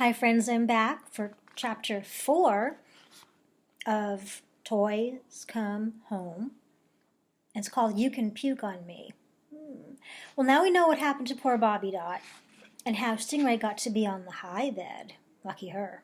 Hi friends, I'm back for chapter 4 of Toys Come Home. It's called You Can Puke on Me. Well, now we know what happened to poor Bobby Dot and how StingRay got to be on the high bed. Lucky her.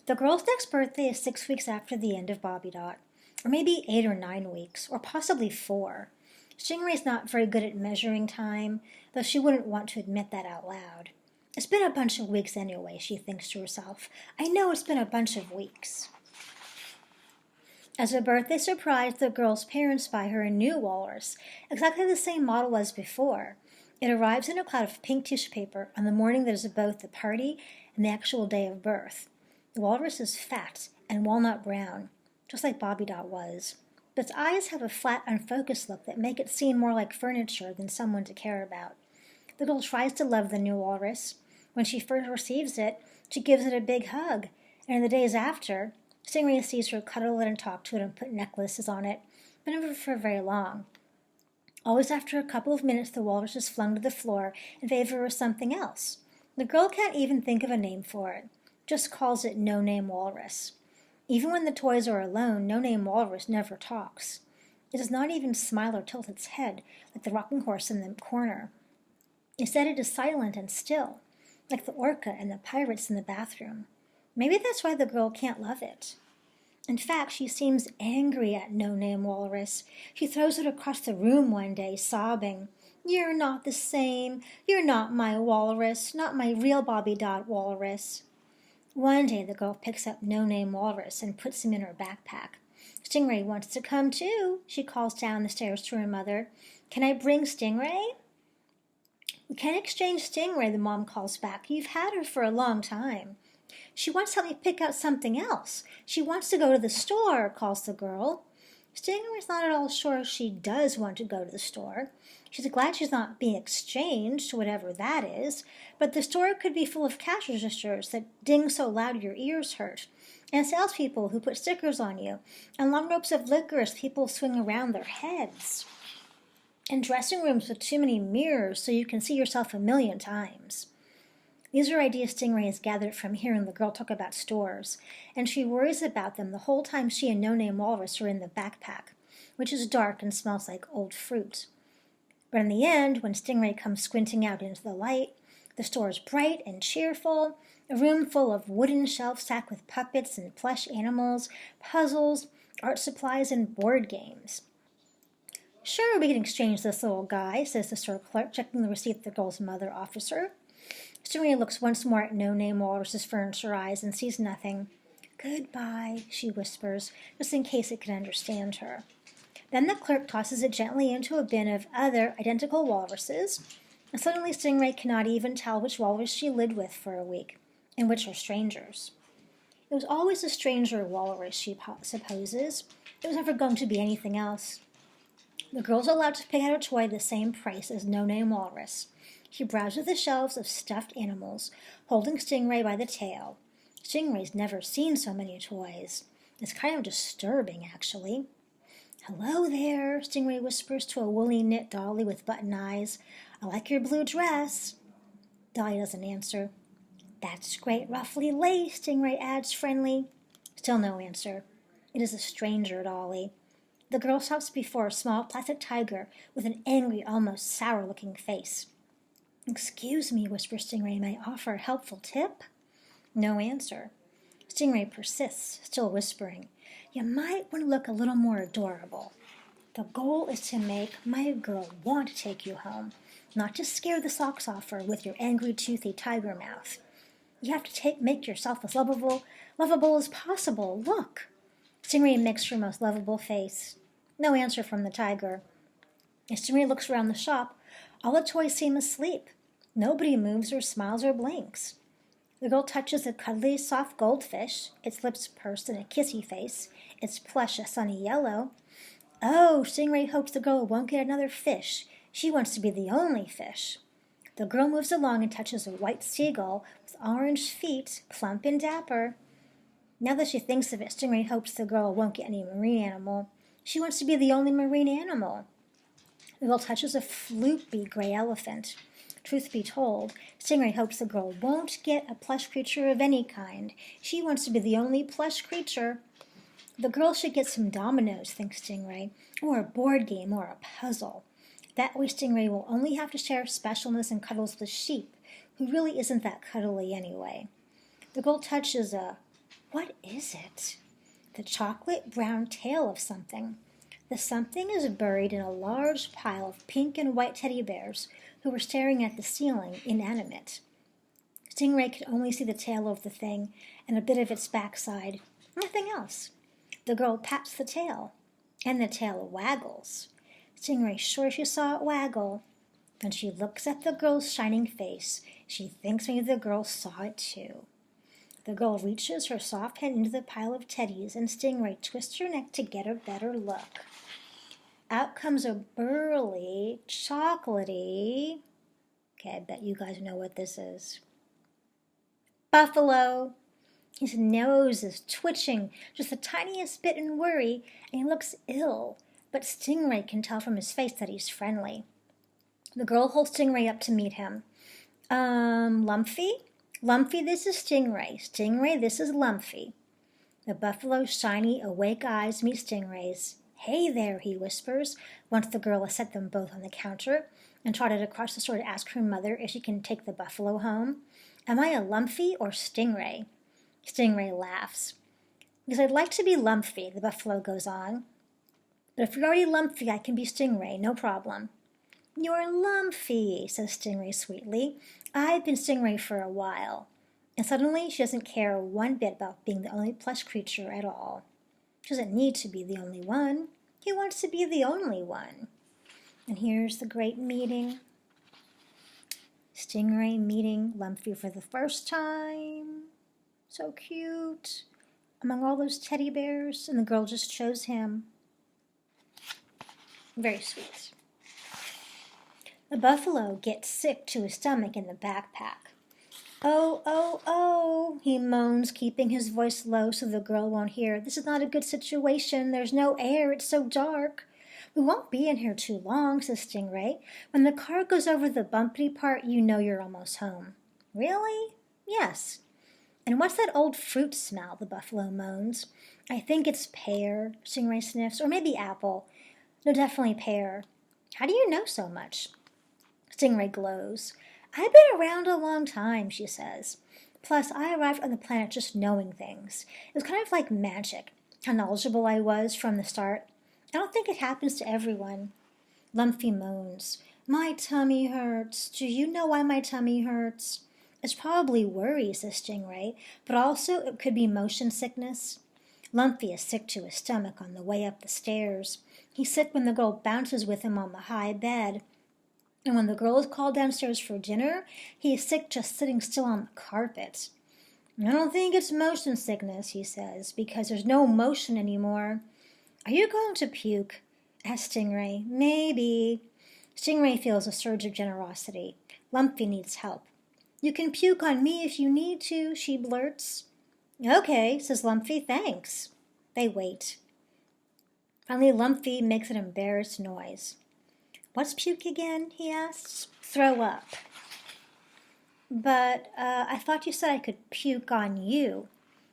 The girl's next birthday is 6 weeks after the end of Bobby Dot, or maybe 8 or 9 weeks, or possibly 4. StingRay's not very good at measuring time, though she wouldn't want to admit that out loud. It's been a bunch of weeks anyway, she thinks to herself. I know it's been a bunch of weeks. As a birthday surprise, the girl's parents buy her a new walrus, exactly the same model as before. It arrives in a cloud of pink tissue paper on the morning that is both the party and the actual day of birth. The walrus is fat and walnut brown, just like Bobby Dot was. But its eyes have a flat, unfocused look that make it seem more like furniture than someone to care about. The girl tries to love the new walrus. When she first receives it, she gives it a big hug, and in the days after, StingRay sees her cuddle it and talk to it and put necklaces on it, but never for very long. Always after a couple of minutes, the walrus is flung to the floor in favor of something else. The girl can't even think of a name for it, just calls it No Name Walrus. Even when the toys are alone, No Name Walrus never talks. It does not even smile or tilt its head like the rocking horse in the corner. Instead, it is silent and still, like the orca and the pirates in the bathroom. Maybe that's why the girl can't love it. In fact, she seems angry at No Name Walrus. She throws it across the room one day, sobbing, "You're not the same. You're not my walrus, not my real Bobby Dot walrus." One day, the girl picks up No Name Walrus and puts him in her backpack. "StingRay wants to come too," she calls down the stairs to her mother. "Can I bring StingRay?" "We can't exchange StingRay," the mom calls back. "You've had her for a long time." "She wants to help me pick out something else. She wants to go to the store," calls the girl. StingRay's not at all sure she does want to go to the store. She's glad she's not being exchanged, whatever that is, but the store could be full of cash registers that ding so loud your ears hurt, and salespeople who put stickers on you, and long ropes of licorice people swing around their heads, and dressing rooms with too many mirrors so you can see yourself a million times. These are ideas StingRay has gathered from hearing the girl talk about stores, and she worries about them the whole time she and No Name Walrus are in the backpack, which is dark and smells like old fruit. But in the end, when StingRay comes squinting out into the light, the store is bright and cheerful, a room full of wooden shelves stacked with puppets and plush animals, puzzles, art supplies, and board games. "Sure, we can exchange this little guy," says the store clerk, checking the receipt the girl's mother offers her. StingRay looks once more at No Name Walrus's furniture eyes and sees nothing. "Goodbye," she whispers, just in case it can understand her. Then the clerk tosses it gently into a bin of other identical walruses, and suddenly StingRay cannot even tell which walrus she lived with for a week, and which are strangers. It was always a stranger walrus, she supposes. It was never going to be anything else. The girl's allowed to pick out a toy the same price as No Name Walrus. She browses the shelves of stuffed animals, holding StingRay by the tail. StingRay's never seen so many toys. It's kind of disturbing, actually. "Hello there," StingRay whispers to a woolly knit dolly with button eyes. "I like your blue dress." Dolly doesn't answer. "That's great ruffly lace," StingRay adds, friendly. Still no answer. It is a stranger dolly. The girl stops before a small plastic tiger with an angry, almost sour-looking face. "Excuse me," whispers StingRay, "may I offer a helpful tip?" No answer. StingRay persists, still whispering, "You might want to look a little more adorable. The goal is to make my girl want to take you home, not to scare the socks off her with your angry, toothy tiger mouth. You have to make yourself as lovable as possible. Look." StingRay makes her most lovable face. No answer from the tiger. As StingRay looks around the shop, all the toys seem asleep. Nobody moves or smiles or blinks. The girl touches a cuddly, soft goldfish, its lips pursed in a kissy face, its plush a sunny yellow. Oh, StingRay hopes the girl won't get another fish. She wants to be the only fish. The girl moves along and touches a white seagull with orange feet, plump and dapper. Now that she thinks of it, StingRay hopes the girl won't get any marine animal. She wants to be the only marine animal. The girl touches a floopy gray elephant. Truth be told, StingRay hopes the girl won't get a plush creature of any kind. She wants to be the only plush creature. The girl should get some dominoes, thinks StingRay, or a board game or a puzzle. That way StingRay will only have to share specialness and cuddles with Sheep, who really isn't that cuddly anyway. The girl touches what is it? The chocolate brown tail of something. The something is buried in a large pile of pink and white teddy bears who were staring at the ceiling, inanimate. StingRay could only see the tail of the thing and a bit of its backside, nothing else. The girl pats the tail, and the tail waggles. StingRay's sure she saw it waggle. When she looks at the girl's shining face, she thinks maybe the girl saw it too. The girl reaches her soft head into the pile of teddies, and StingRay twists her neck to get a better look. Out comes a burly, chocolatey... Okay, I bet you guys know what this is. Buffalo. His nose is twitching just the tiniest bit in worry, and he looks ill, but StingRay can tell from his face that he's friendly. The girl holds StingRay up to meet him. Lumphy? Lumphy, this is StingRay. StingRay, this is Lumphy. The buffalo's shiny, awake eyes meet StingRay's. Hey there, he whispers, once the girl has set them both on the counter and trotted across the store to ask her mother if she can take the buffalo home. Am I a Lumphy or StingRay? StingRay laughs. Because I'd like to be Lumphy, the buffalo goes on. But if you're already Lumphy, I can be StingRay, no problem. You're Lumphy, says StingRay sweetly. I've been StingRay for a while. And suddenly she doesn't care one bit about being the only plush creature at all. She doesn't need to be the only one. He wants to be the only one. And here's the great meeting. StingRay meeting Lumphy for the first time. So cute. Among all those teddy bears, and the girl just chose him. Very sweet. The buffalo gets sick to his stomach in the backpack. Oh, oh, oh, he moans, keeping his voice low so the girl won't hear. This is not a good situation. There's no air. It's so dark. We won't be in here too long, says StingRay. When the car goes over the bumpy part, you know you're almost home. Really? Yes. And what's that old fruit smell? The buffalo moans. I think it's pear, StingRay sniffs, or maybe apple. No, definitely pear. How do you know so much? StingRay glows. I've been around a long time, she says. Plus, I arrived on the planet just knowing things. It was kind of like magic, how knowledgeable I was from the start. I don't think it happens to everyone. Lumphy moans. My tummy hurts. Do you know why my tummy hurts? It's probably worry, says StingRay, but also it could be motion sickness. Lumphy is sick to his stomach on the way up the stairs. He's sick when the girl bounces with him on the high bed. And when the girl is called downstairs for dinner, he is sick just sitting still on the carpet. I don't think it's motion sickness, he says, because there's no motion anymore. Are you going to puke? Asks StingRay. Maybe. StingRay feels a surge of generosity. Lumphy needs help. You can puke on me if you need to, she blurts. Okay, says Lumphy, thanks. They wait. Finally, Lumphy makes an embarrassed noise. What's puke again? He asks. Throw up. But I thought you said I could puke on you.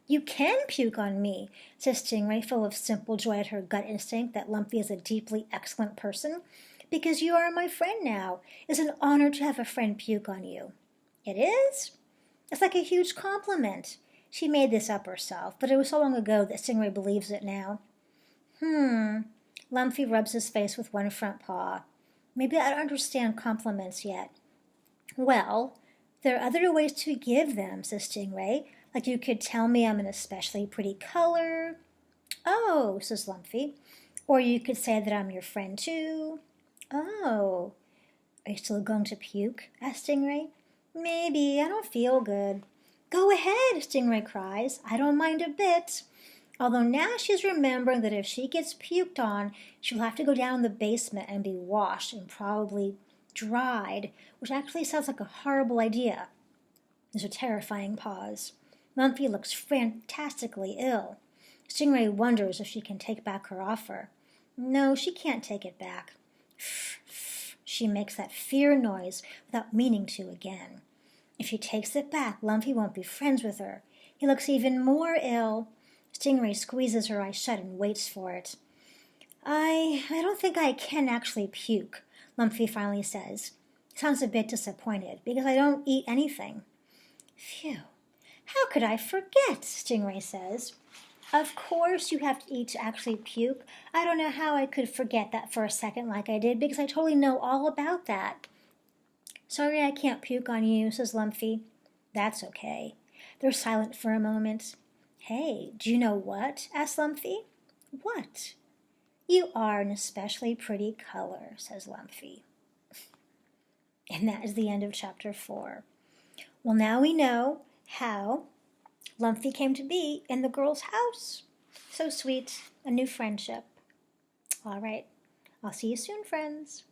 You can puke on me, says StingRay, full of simple joy at her gut instinct that Lumphy is a deeply excellent person. Because you are my friend now. It's an honor to have a friend puke on you. It is? It's like a huge compliment. She made this up herself, but it was so long ago that StingRay believes it now. Lumphy rubs his face with one front paw. Maybe I don't understand compliments yet. Well, there are other ways to give them, says StingRay. Like you could tell me I'm an especially pretty color. Oh, says Lumphy. Or you could say that I'm your friend too. Oh. Are you still going to puke? Asked StingRay. Maybe. I don't feel good. Go ahead, StingRay cries. I don't mind a bit. Although now she's remembering that if she gets puked on, she'll have to go down in the basement and be washed and probably dried, which actually sounds like a horrible idea. There's a terrifying pause. Lumphy looks fantastically ill. StingRay wonders if she can take back her offer. No, she can't take it back. She makes that fear noise without meaning to again. If she takes it back, Lumpy won't be friends with her. He looks even more ill. StingRay squeezes her eyes shut and waits for it. I don't think I can actually puke, Lumpy finally says. He sounds a bit disappointed, because I don't eat anything. Phew. How could I forget, StingRay says. Of course you have to eat to actually puke. I don't know how I could forget that for a second like I did, because I totally know all about that. Sorry I can't puke on you, says Lumpy. That's okay. They're silent for a moment. Hey, do you know what? Asks Lumpy. What? You are an especially pretty color, says Lumpy. And that is the end of chapter 4. Well, now we know how Lumpy came to be in the girl's house. So sweet, a new friendship. All right, I'll see you soon, friends.